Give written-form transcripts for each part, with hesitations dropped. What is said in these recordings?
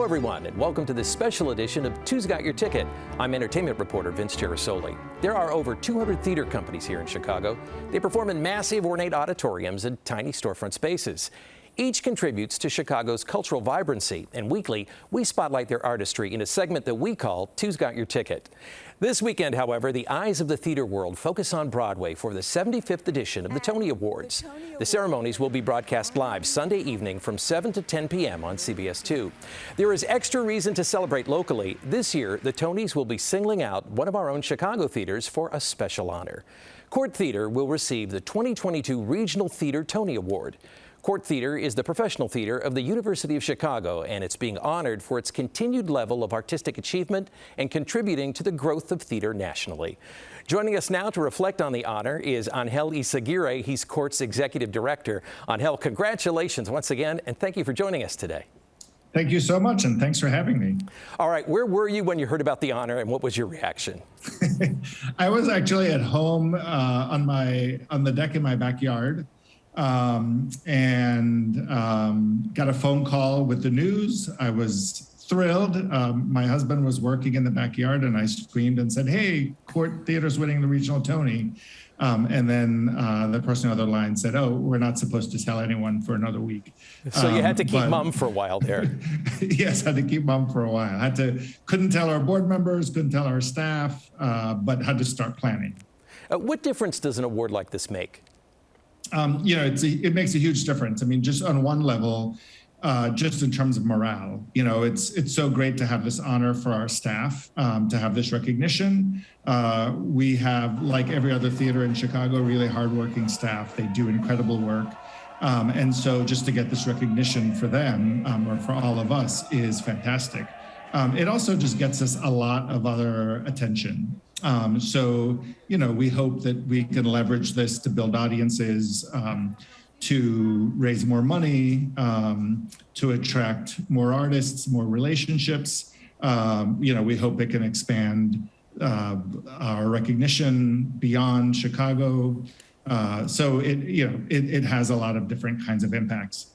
Hello, everyone, and welcome to this special edition of 2's Got Your Ticket. I'm Entertainment Reporter Vince Gerasole. There are over 200 theater companies here in Chicago. They perform in massive, ornate auditoriums and tiny storefront spaces. Each contributes to Chicago's cultural vibrancy, and weekly, we spotlight their artistry in a segment that we call 2's Got Your Ticket. This weekend, however, the eyes of the theater world focus on Broadway for the 75th edition of the Tony Awards. The ceremonies will be broadcast live Sunday evening from 7 to 10 p.m. on CBS 2. There is extra reason to celebrate locally. This year, the Tonys will be singling out one of our own Chicago theaters for a special honor. Court Theater will receive the 2022 Regional Theater Tony Award. Court Theater is the professional theater of the University of Chicago, and it's being honored for its continued level of artistic achievement and contributing to the growth of theater nationally. Joining us now to reflect on the honor is Angel Izaguirre. He's Court's executive director. Angel, congratulations once again, and thank you for joining us today. Thank you so much, and thanks for having me. All right, where were you when you heard about the honor, and what was your reaction? I was actually at home on the deck in my backyard. And got a phone call with the news. I was thrilled. My husband was working in the backyard, and I screamed and said, "Hey, Court Theater's winning the Regional Tony." And then the person on the other line said, "Oh, we're not supposed to tell anyone for another week." So you had to keep mum for a while there. Yes, had to keep mum for a while. Couldn't tell our board members, couldn't tell our staff, but had to start planning. What difference does an award like this make? It makes a huge difference. I mean, just on one level, just in terms of morale, it's so great to have this honor for our staff, to have this recognition. We have, like every other theater in Chicago, really hardworking staff. They do incredible work. And so just to get this recognition for them, or for all of us, is fantastic. It also just gets us a lot of other attention. We hope that we can leverage this to build audiences, to raise more money, to attract more artists, more relationships. We hope it can expand our recognition beyond Chicago. It has a lot of different kinds of impacts.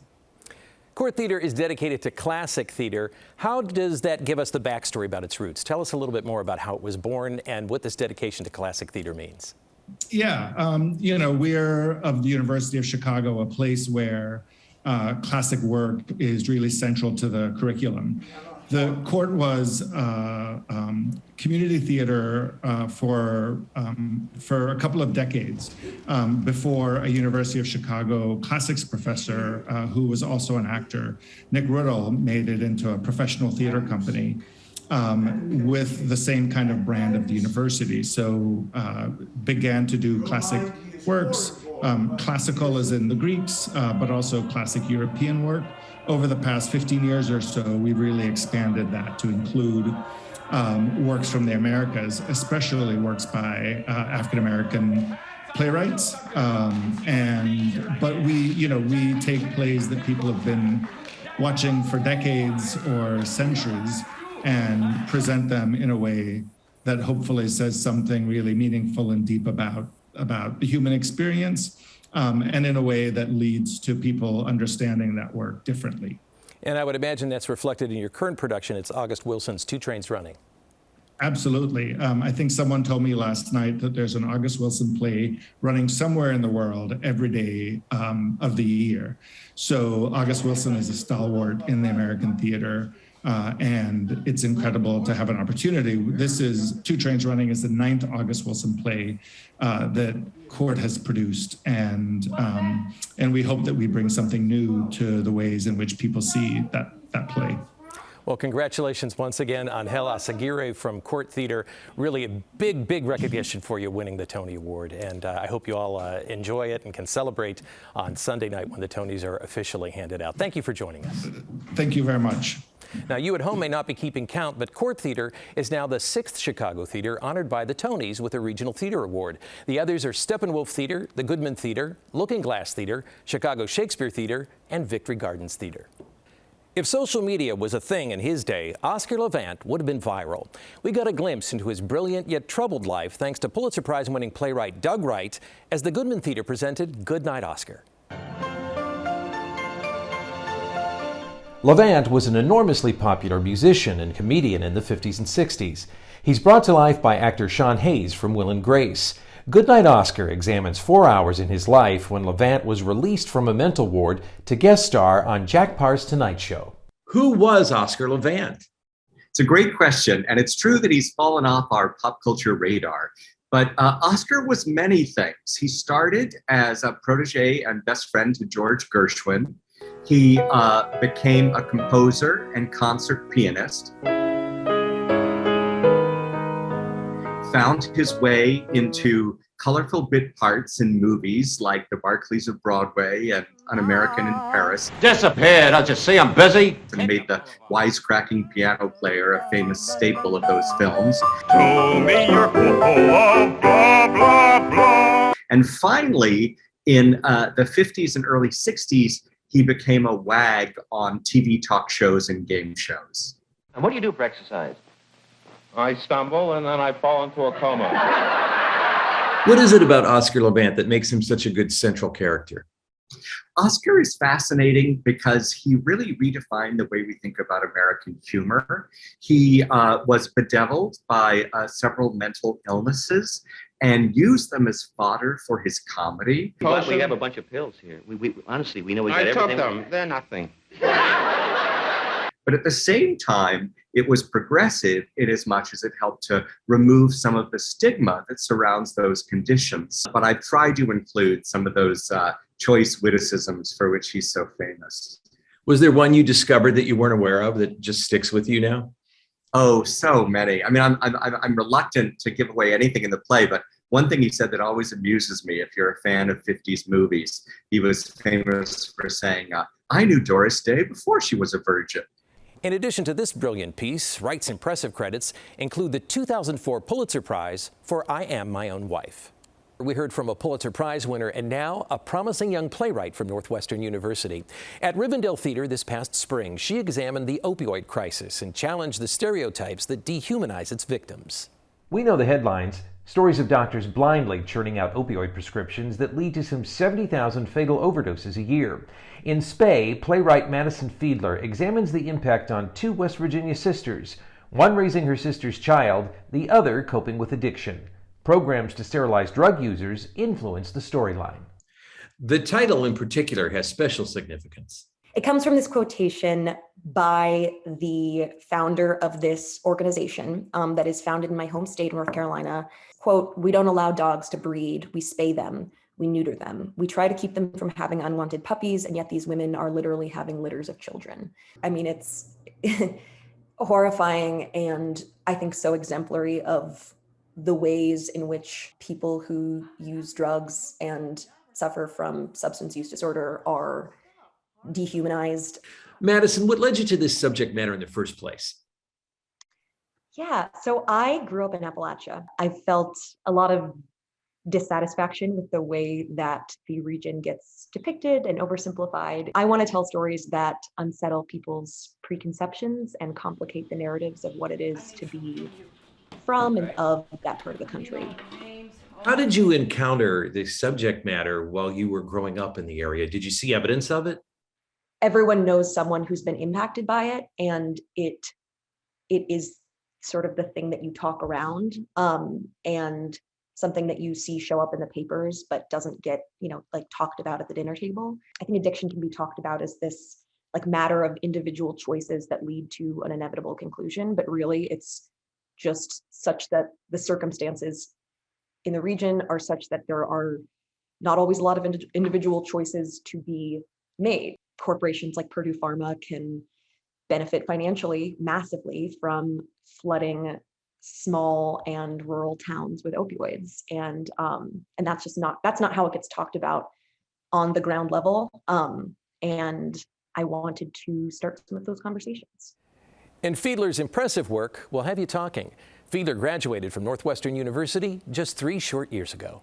Court Theater is dedicated to classic theater. How does that give us the backstory about its roots? Tell us a little bit more about how it was born and what this dedication to classic theater means. Yeah, we're of the University of Chicago, a place where classic work is really central to the curriculum. The Court was community theater for a couple of decades before a University of Chicago classics professor who was also an actor, Nick Murrow, made it into a professional theater company with the same kind of brand of the university. So began to do classic works, classical as in the Greeks, but also classic European work. Over the past 15 years or so, we've really expanded that to include works from the Americas, especially works by African-American playwrights. But we take plays that people have been watching for decades or centuries and present them in a way that hopefully says something really meaningful and deep about the human experience. And in a way that leads to people understanding that work differently. And I would imagine that's reflected in your current production. It's August Wilson's 2 Trains Running. Absolutely. I think someone told me last night that there's an August Wilson play running somewhere in the world every day of the year. So August Wilson is a stalwart in the American theater. And it's incredible to have an opportunity. This is 2 Trains Running is the 9th August Wilson play that Court has produced. And we hope that we bring something new to the ways in which people see that play. Well, congratulations once again, Angel Izaguirre from Court Theater. Really a big recognition for you winning the Tony Award. And I hope you all enjoy it and can celebrate on Sunday night when the Tonys are officially handed out. Thank you for joining us. Thank you very much. Now, you at home may not be keeping count, but Court Theater is now the 6th Chicago theater honored by the Tonys with a Regional Theater Award. The others are Steppenwolf Theater, the Goodman Theater, Looking Glass Theater, Chicago Shakespeare Theater, and Victory Gardens Theater. If social media was a thing in his day, Oscar Levant would have been viral. We got a glimpse into his brilliant yet troubled life thanks to Pulitzer Prize-winning playwright Doug Wright as the Goodman Theater presented Goodnight Oscar. Levant was an enormously popular musician and comedian in the 50s and 60s. He's brought to life by actor Sean Hayes from Will and Grace. Goodnight Oscar examines 4 hours in his life when Levant was released from a mental ward to guest star on Jack Parr's Tonight Show. Who was Oscar Levant? It's a great question, and it's true that he's fallen off our pop culture radar. But Oscar was many things. He started as a protege and best friend to George Gershwin. He became a composer and concert pianist. Found his way into colorful bit parts in movies like The Barclays of Broadway and An American in Paris. Disappeared, don't you see I'm busy? And made the wisecracking piano player a famous staple of those films. Told me you're full of blah, blah, blah. And finally, in the 50s and early 60s, he became a wag on TV talk shows and game shows. And what do you do for exercise? I stumble and then I fall into a coma. What is it about Oscar Levant that makes him such a good central character? Oscar is fascinating because he really redefined the way we think about American humor. He was bedeviled by several mental illnesses and used them as fodder for his comedy. But we have a bunch of pills here. We honestly, we know we got everything. I took them. They're nothing. But at the same time, it was progressive in as much as it helped to remove some of the stigma that surrounds those conditions. But I tried to include some of those choice witticisms for which he's so famous. Was there one you discovered that you weren't aware of that just sticks with you now? Oh, so many. I mean, I'm reluctant to give away anything in the play, but one thing he said that always amuses me, if you're a fan of 50s movies, he was famous for saying, I knew Doris Day before she was a virgin. In addition to this brilliant piece, Wright's impressive credits include the 2004 Pulitzer Prize for I Am My Own Wife. We heard from a Pulitzer Prize winner and now a promising young playwright from Northwestern University. At Rivendell Theater this past spring, she examined the opioid crisis and challenged the stereotypes that dehumanize its victims. We know the headlines. Stories of doctors blindly churning out opioid prescriptions that lead to some 70,000 fatal overdoses a year. In Spey, playwright Madison Fiedler examines the impact on two West Virginia sisters, one raising her sister's child, the other coping with addiction. Programs to sterilize drug users influence the storyline. The title in particular has special significance. It comes from this quotation by the founder of this organization that is founded in my home state, North Carolina. Quote, "We don't allow dogs to breed. We spay them. We neuter them. We try to keep them from having unwanted puppies, and yet these women are literally having litters of children." I mean, it's horrifying and I think so exemplary of the ways in which people who use drugs and suffer from substance use disorder are dehumanized. Madison, what led you to this subject matter in the first place? Yeah, so I grew up in Appalachia. I felt a lot of dissatisfaction with the way that the region gets depicted and oversimplified. I want to tell stories that unsettle people's preconceptions and complicate the narratives of what it is to be from and of that part of the country. How did you encounter this subject matter while you were growing up in the area? Did you see evidence of it? Everyone knows someone who's been impacted by it, and it is sort of the thing that you talk around, and something that you see show up in the papers but doesn't get, like talked about at the dinner table. I think addiction can be talked about as this like matter of individual choices that lead to an inevitable conclusion, but really it's just such that the circumstances in the region are such that there are not always a lot of individual choices to be made. Corporations like Purdue Pharma can benefit financially massively from flooding small and rural towns with opioids, and that's not how it gets talked about on the ground level. And I wanted to start some of those conversations. And Fiedler's impressive work will have you talking. Fiedler graduated from Northwestern University just 3 short years ago.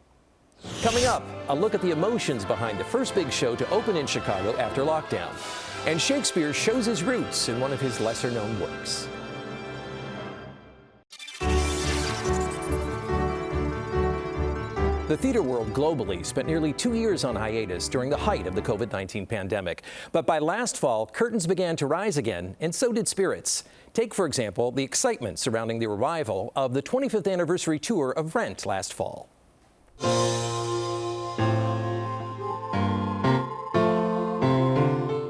Coming up, a look at the emotions behind the first big show to open in Chicago after lockdown. And Shakespeare shows his roots in one of his lesser-known works. The The theater world globally spent nearly 2 years on hiatus during the height of the COVID-19 pandemic. But by last fall, curtains began to rise again, and so did spirits. Take, for example, the excitement surrounding the revival of the 25th anniversary tour of Rent last fall.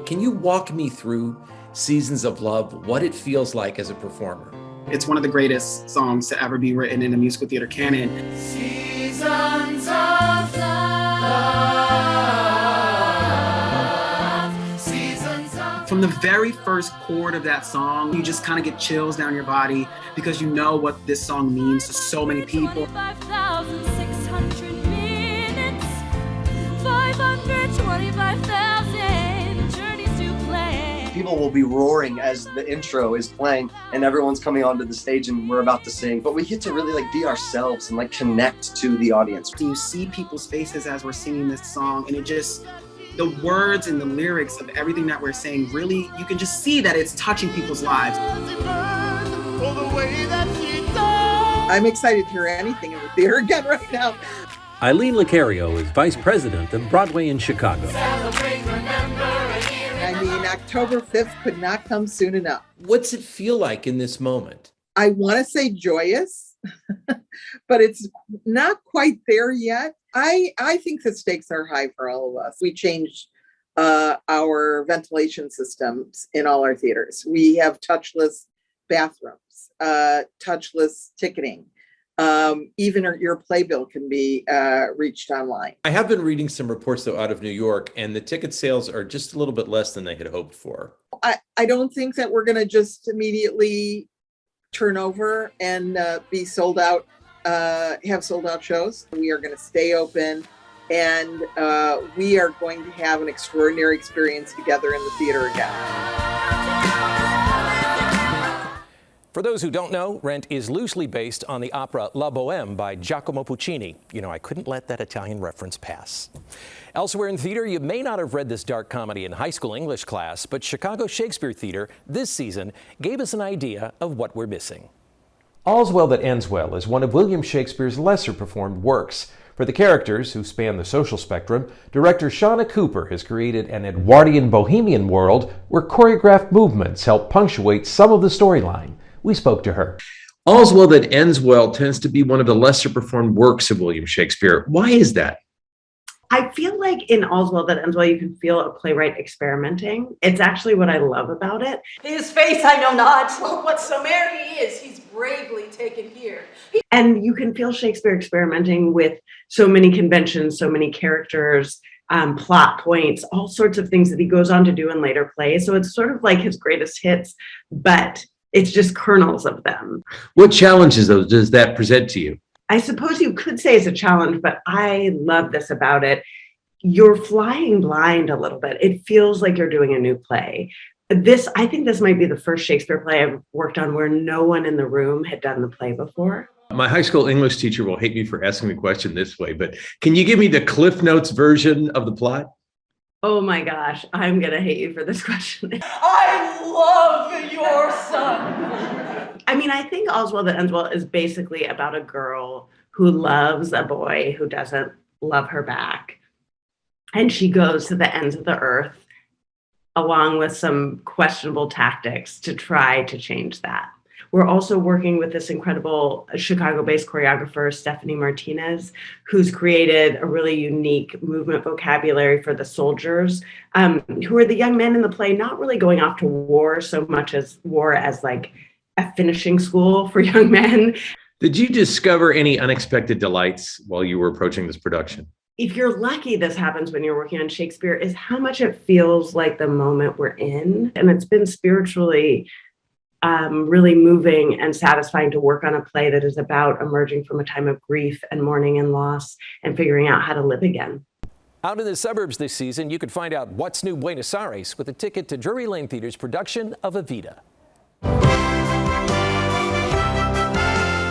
Can you walk me through Seasons of Love, what it feels like as a performer? It's one of the greatest songs to ever be written in a musical theater canon. Seasons of love. Seasons of From the very first chord of that song, you just kind of get chills down your body because you know what this song means to so many people. 25,600 minutes, 525,000 journeys to play. People will be roaring as the intro is playing and everyone's coming onto the stage and we're about to sing. But we get to really be ourselves and connect to the audience. You see people's faces as we're singing this song, and it just, the words and the lyrics of everything that we're saying, really, you can just see that it's touching people's lives. I'm excited to hear anything in the theater again right now. Eileen Lucario is Vice President of Broadway in Chicago. I mean, October 5th could not come soon enough. What's it feel like in this moment? I want to say joyous, but it's not quite there yet. I think the stakes are high for all of us. We changed our ventilation systems in all our theaters. We have touchless bathrooms, touchless ticketing. Even your playbill can be reached online. I have been reading some reports, though, out of New York, and the ticket sales are just a little bit less than they had hoped for. I don't think that we're going to just immediately turn over and be sold out, have sold out shows. We are going to stay open, and we are going to have an extraordinary experience together in the theater again. For those who don't know, Rent is loosely based on the opera La Bohème by Giacomo Puccini. You know, I couldn't let that Italian reference pass. Elsewhere in theater, you may not have read this dark comedy in high school English class, but Chicago Shakespeare Theater this season gave us an idea of what we're missing. All's Well That Ends Well is one of William Shakespeare's lesser performed works. For the characters, who span the social spectrum, director Shauna Cooper has created an Edwardian bohemian world where choreographed movements help punctuate some of the storyline. We spoke to her. All's Well That Ends Well tends to be one of the lesser performed works of William Shakespeare. Why is that? I feel like in All's Well That Ends Well, you can feel a playwright experimenting. It's actually what I love about it. His face I know not, whatsoe'er he is, he's bravely taken here. And you can feel Shakespeare experimenting with so many conventions, so many characters, plot points, all sorts of things that he goes on to do in later plays. So it's sort of like his greatest hits, but it's just kernels of them. What challenges, though, does that present to you? I suppose you could say it's a challenge, but I love this about it. You're flying blind a little bit. It feels like you're doing a new play. I think this might be the first Shakespeare play I've worked on where no one in the room had done the play before. My high school English teacher will hate me for asking the question this way, but can you give me the Cliff Notes version of the plot? Oh my gosh, I'm going to hate you for this question. I love your son. I mean, I think All's Well That Ends Well is basically about a girl who loves a boy who doesn't love her back. And she goes to the ends of the earth along with some questionable tactics to try to change that. We're also working with this incredible Chicago-based choreographer, Stephanie Martinez, who's created a really unique movement vocabulary for the soldiers, who are the young men in the play, not really going off to war so much as war as like a finishing school for young men. Did you discover any unexpected delights while you were approaching this production? If you're lucky, this happens when you're working on Shakespeare, is how much it feels like the moment we're in. And it's been spiritually really moving and satisfying to work on a play that is about emerging from a time of grief and mourning and loss and figuring out how to live again. Out in the suburbs this season, you can find out what's new Buenos Aires with a ticket to Drury Lane Theater's production of Evita.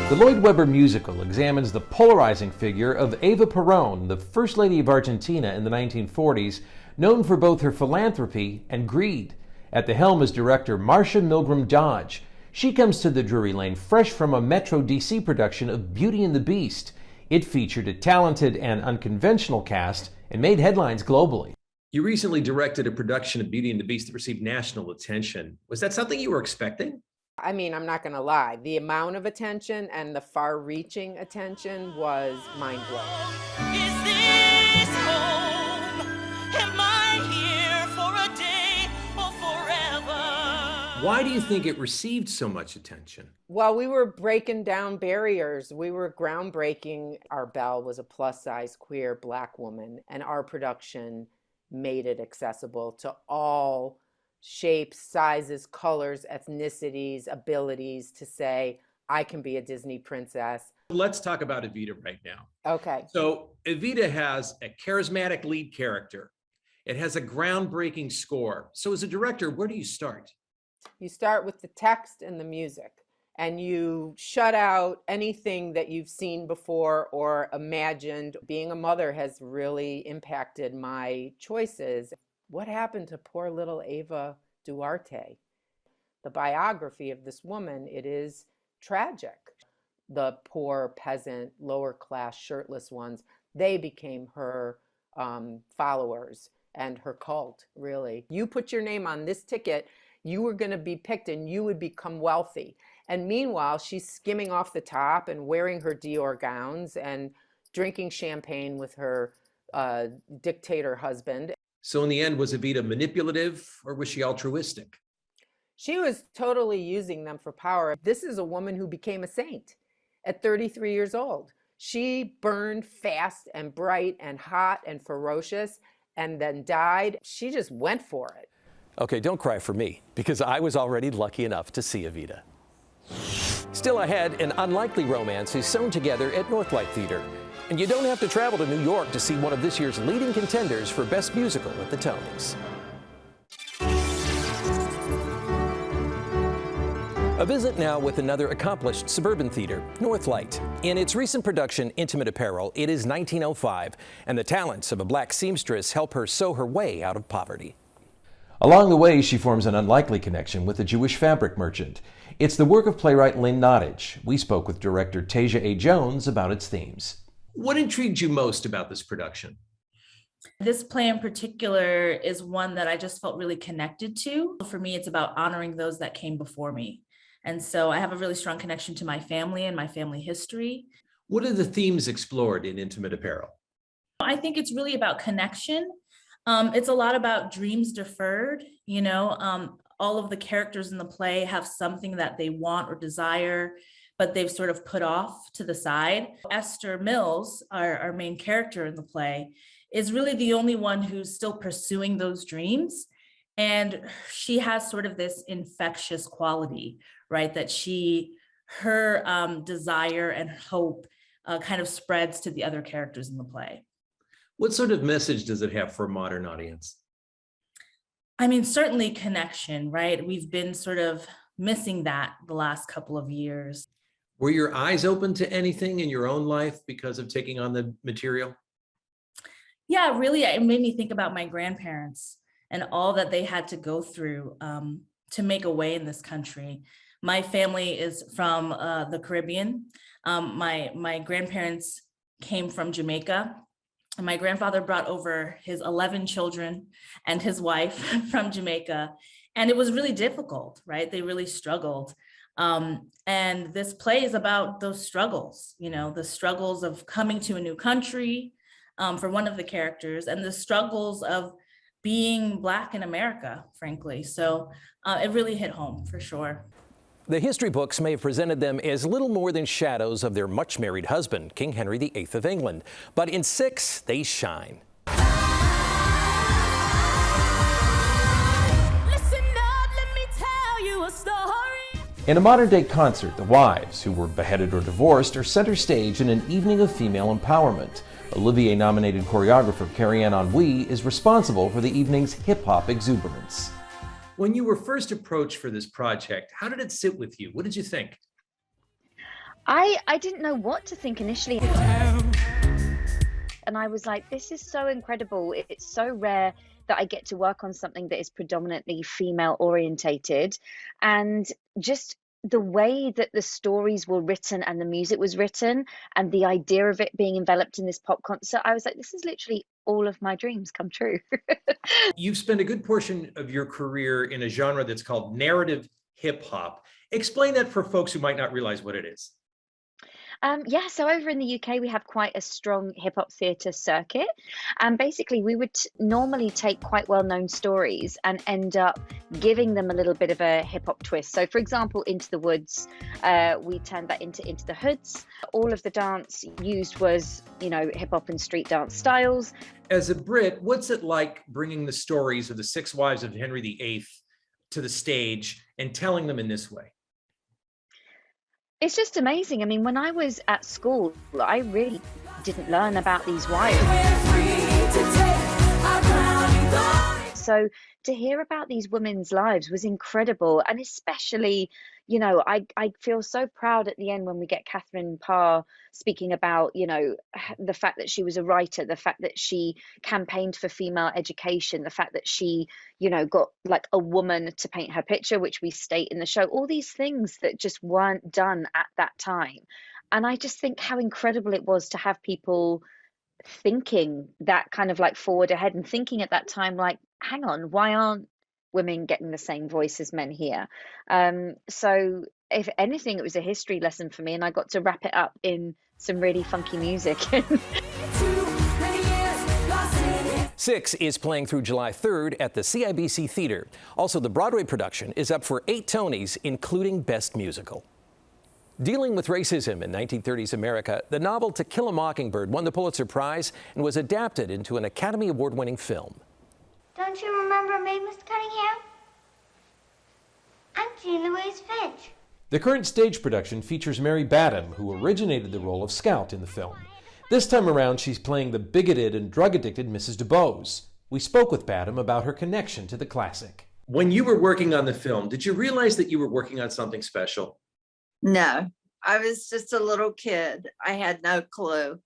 The Lloyd Webber musical examines the polarizing figure of Eva Perón, the First Lady of Argentina in the 1940s, known for both her philanthropy and greed. At the helm is director Marcia Milgram Dodge. She comes to the Drury Lane fresh from a Metro DC production of Beauty and the Beast. It featured a talented and unconventional cast and made headlines globally. You recently directed a production of Beauty and the Beast that received national attention. Was that something you were expecting? I mean, I'm not going to lie. The amount of attention and the far-reaching attention was mind-blowing. Is this home? Am I here for a day or forever? Why do you think it received so much attention? Well, we were breaking down barriers. We were groundbreaking. Our Belle was a plus-size queer Black woman, and our production made it accessible to all shapes, sizes, colors, ethnicities, abilities to say, I can be a Disney princess. Let's talk about Evita right now. Okay. So Evita has a charismatic lead character. It has a groundbreaking score. So as a director, where do you start? You start with the text and the music, and you shut out anything that you've seen before or imagined. Being a mother has really impacted my choices. What happened to poor little Ava Duarte? The biography of this woman, it is tragic. The poor peasant, lower class, shirtless ones, they became her followers and her cult, really. You put your name on this ticket, you were going to be picked and you would become wealthy. And meanwhile, she's skimming off the top and wearing her Dior gowns and drinking champagne with her dictator husband. So in the end, was Evita manipulative or was she altruistic? She was totally using them for power. This is a woman who became a saint at 33 years old. She burned fast and bright and hot and ferocious and then died. She just went for it. Okay, don't cry for me, because I was already lucky enough to see Evita. Still ahead, an unlikely romance is sewn together at Northlight Theater. And you don't have to travel to New York to see one of this year's leading contenders for Best Musical at the Tonys. A visit now with another accomplished suburban theater, Northlight. In its recent production, Intimate Apparel, it is 1905, and the talents of a Black seamstress help her sew her way out of poverty. Along the way, she forms an unlikely connection with a Jewish fabric merchant. It's the work of playwright Lynn Nottage. We spoke with director Tasia A. Jones about its themes. What intrigued you most about this production? This play in particular is one that I just felt really connected to. For me, it's about honoring those that came before me. And so I have a really strong connection to my family and my family history. What are the themes explored in Intimate Apparel? I think it's really about connection. It's a lot about dreams deferred. All of the characters in the play have something that they want or desire, but they've sort of put off to the side. Esther Mills, our main character in the play, is really the only one who's still pursuing those dreams. And she has sort of this infectious quality, right? That her desire and hope kind of spreads to the other characters in the play. What sort of message does it have for a modern audience? I mean, certainly connection, right? We've been sort of missing that the last couple of years. Were your eyes open to anything in your own life because of taking on the material? Yeah, really, it made me think about my grandparents and all that they had to go through to make a way in this country. My family is from the Caribbean. My grandparents came from Jamaica. And my grandfather brought over his 11 children and his wife from Jamaica. And it was really difficult, right? They really struggled. And this play is about those struggles, the struggles of coming to a new country for one of the characters, and the struggles of being Black in America, frankly. So it really hit home for sure. The history books may have presented them as little more than shadows of their much-married husband, King Henry VIII of England. But in 6, they shine. In a modern-day concert, the wives, who were beheaded or divorced, are center stage in an evening of female empowerment. Olivier-nominated choreographer Carrie-Anne Henry is responsible for the evening's hip-hop exuberance. When you were first approached for this project, how did it sit with you? What did you think? I didn't know what to think initially. And I was like, this is so incredible. It's so rare that I get to work on something that is predominantly female orientated. And just the way that the stories were written and the music was written and the idea of it being enveloped in this pop concert, I was like, this is literally all of my dreams come true. You've spent a good portion of your career in a genre that's called narrative hip hop. Explain that for folks who might not realize what it is. Yeah, so over in the UK, we have quite a strong hip hop theatre circuit. And basically, we would normally take quite well known stories and end up giving them a little bit of a hip hop twist. So, for example, Into the Woods, we turned that into the Hoods. All of the dance used was, hip hop and street dance styles. As a Brit, what's it like bringing the stories of the 6 wives of Henry VIII to the stage and telling them in this way? It's just amazing. I mean, when I was at school, I really didn't learn about these wives. So to hear about these women's lives was incredible. And especially, I feel so proud at the end when we get Catherine Parr speaking about, the fact that she was a writer, the fact that she campaigned for female education, the fact that she, got like a woman to paint her picture, which we state in the show, all these things that just weren't done at that time. And I just think how incredible it was to have people thinking that kind of like forward ahead and thinking at that time, like, hang on, why aren't women getting the same voice as men here? So if anything, it was a history lesson for me, and I got to wrap it up in some really funky music. 6 is playing through July 3rd at the CIBC Theatre. Also, the Broadway production is up for 8 Tonys, including Best Musical. Dealing with racism in 1930s America, the novel To Kill a Mockingbird won the Pulitzer Prize and was adapted into an Academy Award-winning film. Don't you remember me, Miss Cunningham? I'm Jean Louise Finch. The current stage production features Mary Badham, who originated the role of Scout in the film. This time around, she's playing the bigoted and drug-addicted Mrs. DuBose. We spoke with Badham about her connection to the classic. When you were working on the film, did you realize that you were working on something special? No, I was just a little kid. I had no clue.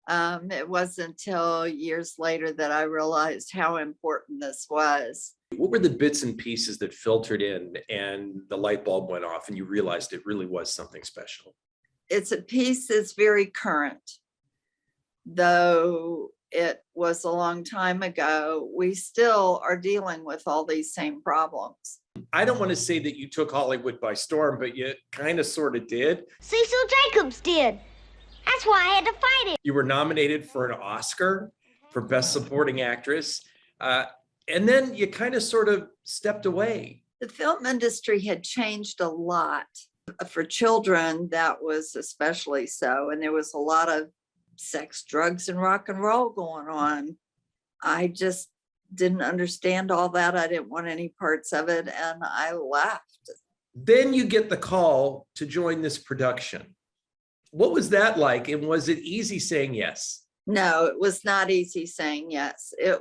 It wasn't until years later that I realized how important this was. What were the bits and pieces that filtered in and the light bulb went off and you realized it really was something special? It's a piece that's very current. Though it was a long time ago, we still are dealing with all these same problems. I don't want to say that you took Hollywood by storm, but you kind of sort of did. Cecil Jacobs did. That's why I had to fight it. You were nominated for an Oscar for Best Supporting Actress. And then you kind of sort of stepped away. The film industry had changed a lot. For children, that was especially so. And there was a lot of sex, drugs, and rock and roll going on. I just didn't understand all that. I didn't want any parts of it, and I left. Then you get the call to join this production. What was that like, and was it easy saying yes? No, it was not easy saying yes. It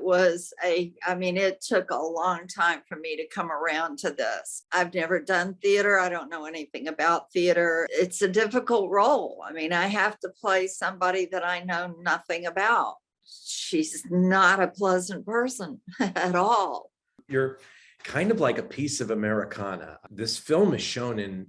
took a long time for me to come around to this. I've never done theater. I don't know anything about theater. It's a difficult role. I have to play somebody that I know nothing about. She's not a pleasant person at all. You're kind of like a piece of Americana. This film is shown in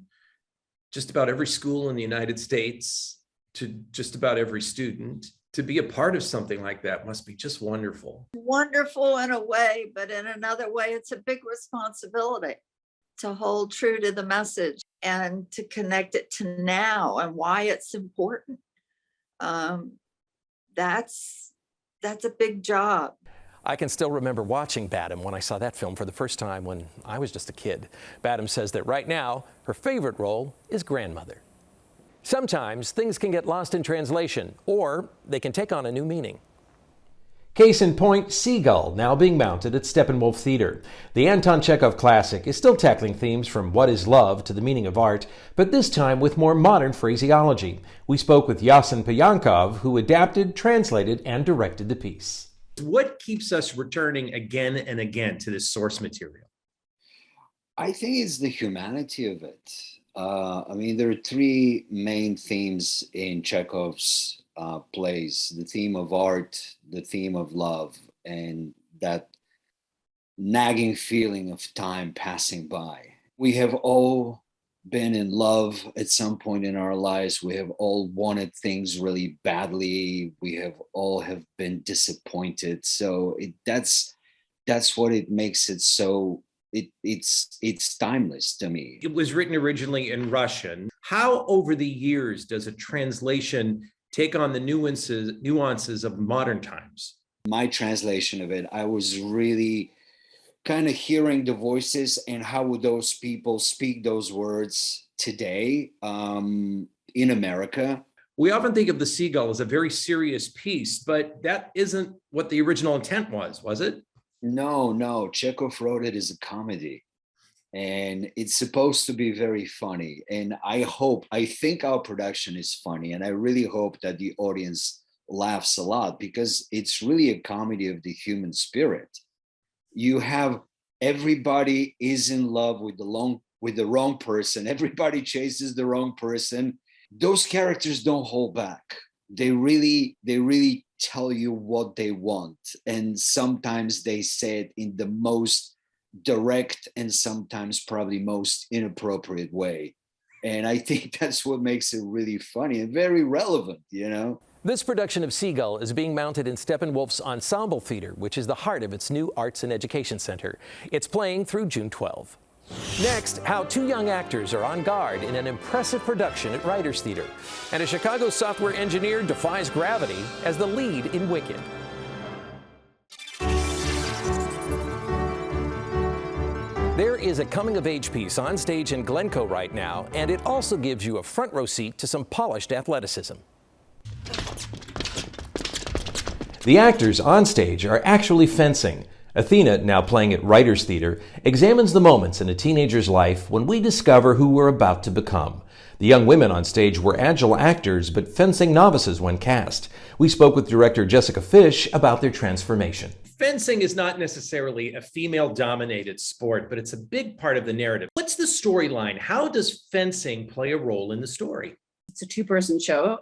just about every school in the United States to just about every student. To be a part of something like that must be just wonderful. Wonderful in a way, but in another way, it's a big responsibility to hold true to the message and to connect it to now and why it's important. That's a big job. I can still remember watching Badham when I saw that film for the first time when I was just a kid. Badham says that right now, her favorite role is grandmother. Sometimes things can get lost in translation, or they can take on a new meaning. Case in point, Seagull, now being mounted at Steppenwolf Theater. The Anton Chekhov classic is still tackling themes from what is love to the meaning of art, but this time with more modern phraseology. We spoke with Yasin Payankov, who adapted, translated, and directed the piece. What keeps us returning again and again to this source material? I think it's the humanity of it. There are 3 main themes in Chekhov's plays: the theme of art, the theme of love, and that nagging feeling of time passing by. We have all been in love at some point in our lives. We have all wanted things really badly. We have all have been disappointed. So that's what it makes it so it's timeless to me. It was written originally in Russian. How over the years does a translation take on the nuances of modern times? My translation of it, I was really kind of hearing the voices and how would those people speak those words today in America. We often think of The Seagull as a very serious piece, but that isn't what the original intent was it? No. Chekhov wrote it as a comedy. And it's supposed to be very funny. And I think our production is funny. And I really hope that the audience laughs a lot because it's really a comedy of the human spirit. You have everybody is in love with the wrong person. Everybody chases the wrong person. Those characters don't hold back. They really tell you what they want. And sometimes they say it in the most direct and sometimes probably most inappropriate way. And I think that's what makes it really funny and very relevant, you know? This production of Seagull is being mounted in Steppenwolf's Ensemble Theater, which is the heart of its new Arts and Education Center. It's playing through June 12. Next, how two young actors are on guard in an impressive production at Writers Theater. And a Chicago software engineer defies gravity as the lead in Wicked. There is a coming-of-age piece on stage in Glencoe right now, and it also gives you a front row seat to some polished athleticism. The actors on stage are actually fencing. Athena, now playing at Writers Theater, examines the moments in a teenager's life when we discover who we're about to become. The young women on stage were agile actors, but fencing novices when cast. We spoke with director Jessica Fish about their transformation. Fencing is not necessarily a female-dominated sport, but it's a big part of the narrative. What's the storyline? How does fencing play a role in the story? It's a two-person show.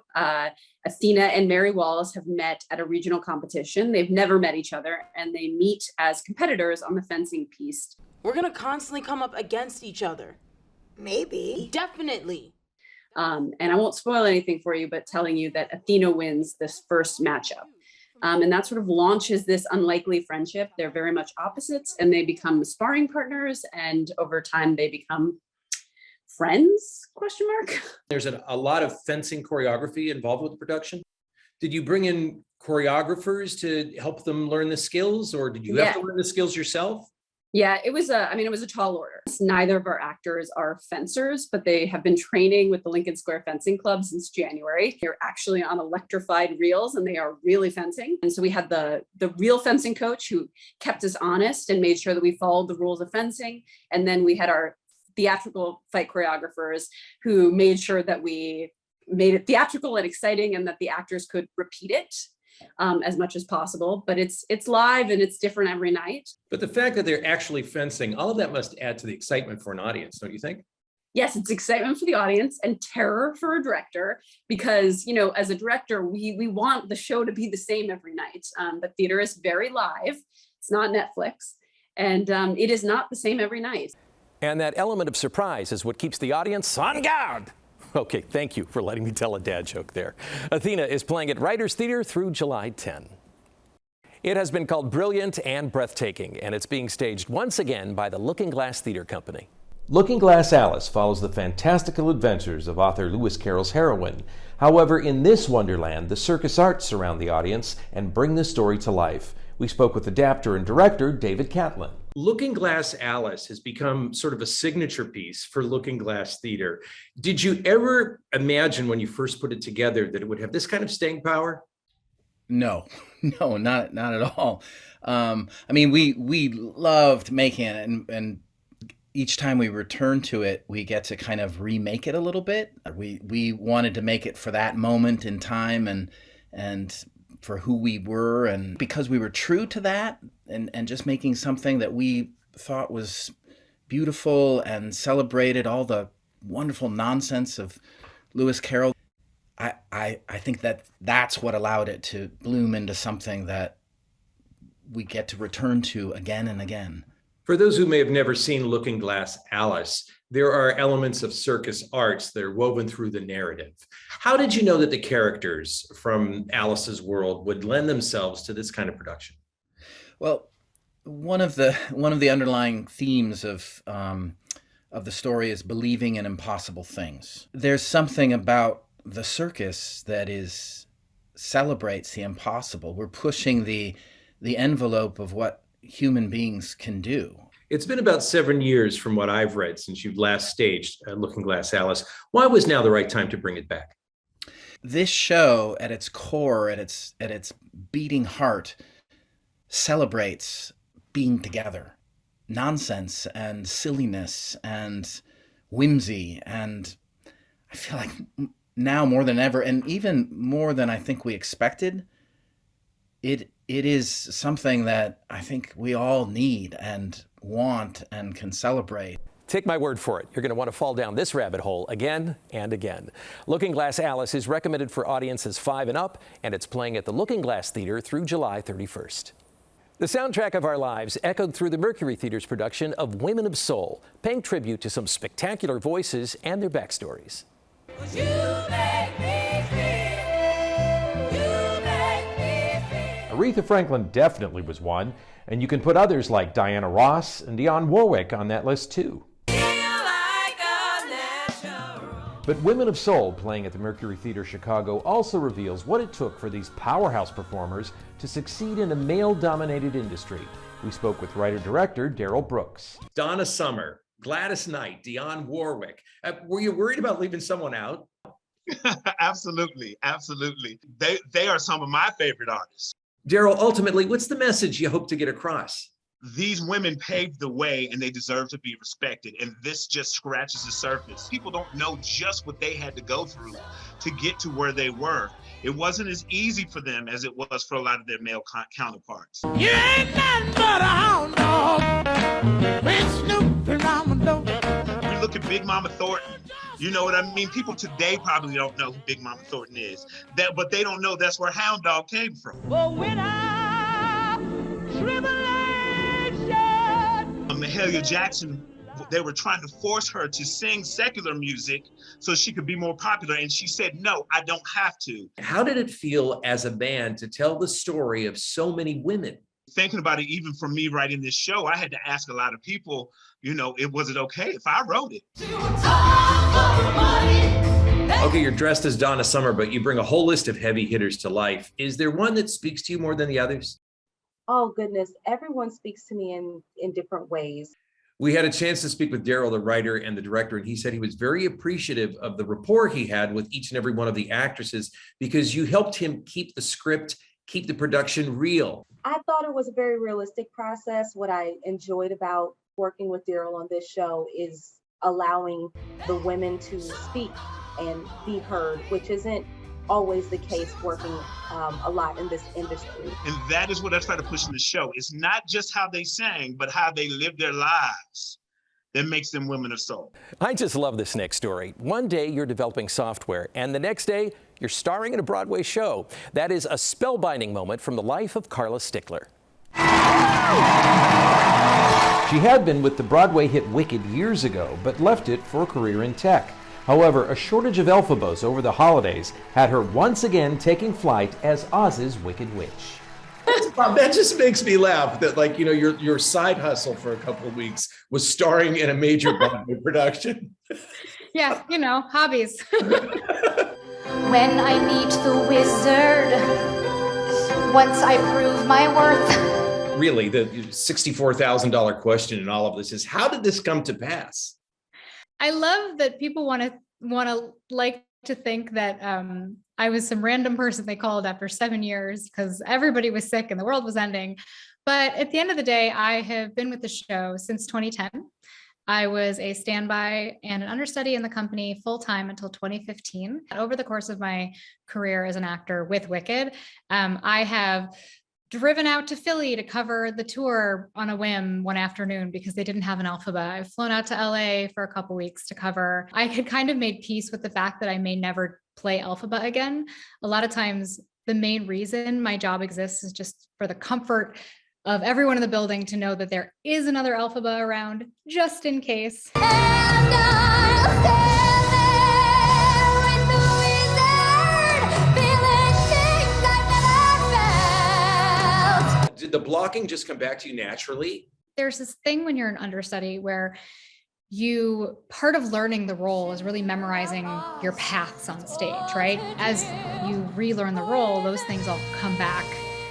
Athena and Mary Wallace have met at a regional competition. They've never met each other, and they meet as competitors on the fencing piece. We're gonna constantly come up against each other. Maybe. Definitely. And I won't spoil anything for you, but telling you that Athena wins this first matchup. And that sort of launches this unlikely friendship. They're very much opposites, and they become sparring partners, and over time they become friends, ? There's a lot of fencing choreography involved with the production. Did you bring in choreographers to help them learn the skills, or did you have to learn the skills yourself? Yeah, it was a tall order. Neither of our actors are fencers, but they have been training with the Lincoln Square Fencing Club since January. They're actually on electrified reels and they are really fencing. And so we had the real fencing coach who kept us honest and made sure that we followed the rules of fencing. And then we had our theatrical fight choreographers who made sure that we made it theatrical and exciting and that the actors could repeat it as much as possible. But it's live and it's different every night. But the fact that they're actually fencing, all of that must add to the excitement for an audience, don't you think? Yes, it's excitement for the audience and terror for a director because, you know, as a director, we want the show to be the same every night. But theater is very live. It's not Netflix. And it is not the same every night. And that element of surprise is what keeps the audience on guard. Okay, thank you for letting me tell a dad joke there. Athena is playing at Writers Theater through July 10. It has been called brilliant and breathtaking, and it's being staged once again by the Looking Glass Theater Company. Looking Glass Alice follows the fantastical adventures of author Lewis Carroll's heroine. However, in this wonderland, the circus arts surround the audience and bring the story to life. We spoke with adapter and director David Catlin. Looking Glass Alice has become sort of a signature piece for Looking Glass Theater. Did you ever imagine when you first put it together that it would have this kind of staying power? No, not at all. I mean, we loved making it, and each time we return to it, we get to kind of remake it a little bit. We wanted to make it for that moment in time and for who we were, and because we were true to that and just making something that we thought was beautiful and celebrated all the wonderful nonsense of Lewis Carroll. I think that's what allowed it to bloom into something that we get to return to again and again. For those who may have never seen Looking Glass Alice, there are elements of circus arts that are woven through the narrative. How did you know that the characters from Alice's world would lend themselves to this kind of production? Well, one of the underlying themes of the story is believing in impossible things. There's something about the circus that celebrates the impossible. We're pushing the envelope of what human beings can do. It's been about 7 years from what I've read since you've last staged Looking Glass Alice. Why was now the right time to bring it back? This show, at its core, at its beating heart, celebrates being together, nonsense and silliness and whimsy, and I feel like now more than ever, and even more than I think we expected, it is something that I think we all need and want and can celebrate. Take my word for it, you're going to want to fall down this rabbit hole again and again. Looking Glass Alice is recommended for audiences 5 and up, and it's playing at the Looking Glass Theater through July 31st. The soundtrack of our lives echoed through the Mercury Theater's production of Women of Soul, paying tribute to some spectacular voices and their backstories. Aretha Franklin definitely was one, and you can put others like Diana Ross and Dionne Warwick on that list too. But Women of Soul, playing at the Mercury Theater Chicago, also reveals what it took for these powerhouse performers to succeed in a male-dominated industry. We spoke with writer-director Darrell Brooks. Donna Summer, Gladys Knight, Dionne Warwick. Were you worried about leaving someone out? Absolutely, absolutely. They are some of my favorite artists. Darrell, ultimately, what's the message you hope to get across? These women paved the way and they deserve to be respected. And this just scratches the surface. People don't know just what they had to go through to get to where they were. It wasn't as easy for them as it was for a lot of their male counterparts. You ain't nothing but a hound dog. When snooping around the door. We look at Big Mama Thornton. You know what I mean? People today probably don't know who Big Mama Thornton is. But they don't know that's where Hound Dog came from. Well, when Mahalia Jackson, they were trying to force her to sing secular music so she could be more popular. And she said, no, I don't have to. How did it feel as a band to tell the story of so many women? Thinking about it, even for me writing this show, I had to ask a lot of people, was it okay if I wrote it? Okay, you're dressed as Donna Summer, but you bring a whole list of heavy hitters to life. Is there one that speaks to you more than the others? Oh, goodness. Everyone speaks to me in different ways. We had a chance to speak with Darrell, the writer and the director, and he said he was very appreciative of the rapport he had with each and every one of the actresses because you helped him keep the script, keep the production real. I thought it was a very realistic process. What I enjoyed about working with Darrell on this show is allowing the women to speak and be heard, which isn't always the case working a lot in this industry. And that is what I try to push in the show. It's not just how they sang, but how they live their lives that makes them women of soul. I just love this next story. One day you're developing software, and the next day you're starring in a Broadway show. That is a spellbinding moment from the life of Carla Stickler. She had been with the Broadway hit Wicked years ago, but left it for a career in tech. However, a shortage of Elphibos over the holidays had her once again taking flight as Oz's Wicked Witch. That just makes me laugh that, your side hustle for a couple of weeks was starring in a major Broadway production. Yeah, hobbies. When I meet the wizard, once I prove my worth. Really, the $64,000 question in all of this is, how did this come to pass? I love that people want to like to think that I was some random person they called after 7 years because everybody was sick and the world was ending. But at the end of the day, I have been with the show since 2010. I was a standby and an understudy in the company full-time until 2015. Over the course of my career as an actor with Wicked, I have driven out to Philly to cover the tour on a whim one afternoon because they didn't have an Elphaba. I've flown out to LA for a couple weeks to cover. I had kind of made peace with the fact that I may never play Elphaba again. A lot of times the main reason my job exists is just for the comfort of everyone in the building to know that there is another Elphaba around, just in case. Did the blocking just come back to you naturally? There's this thing when you're an understudy where part of learning the role is really memorizing your paths on stage, right? As you relearn the role, those things all come back.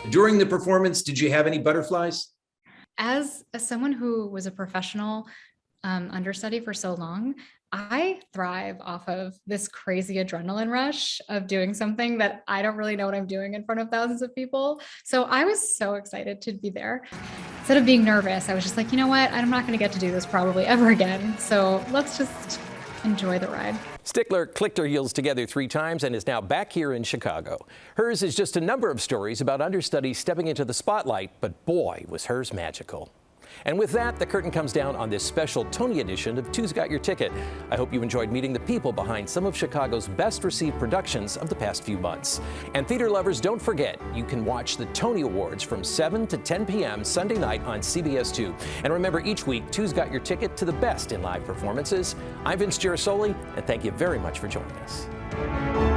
During the performance, did you have any butterflies? As someone who was a professional understudy for so long, I thrive off of this crazy adrenaline rush of doing something that I don't really know what I'm doing in front of thousands of people. So I was so excited to be there. Instead of being nervous, I was just like, you know what? I'm not going to get to do this probably ever again. So let's just enjoy the ride. Stickler clicked her heels together 3 times and is now back here in Chicago. Hers is just a number of stories about understudies stepping into the spotlight, but boy, was hers magical. And with that, the curtain comes down on this special Tony edition of 2's Got Your Ticket. I hope you enjoyed meeting the people behind some of Chicago's best received productions of the past few months. And theater lovers, don't forget, you can watch the Tony Awards from 7 to 10 p.m. Sunday night on CBS 2. And remember, each week, 2's Got Your Ticket to the best in live performances. I'm Vince Gerasole, and thank you very much for joining us.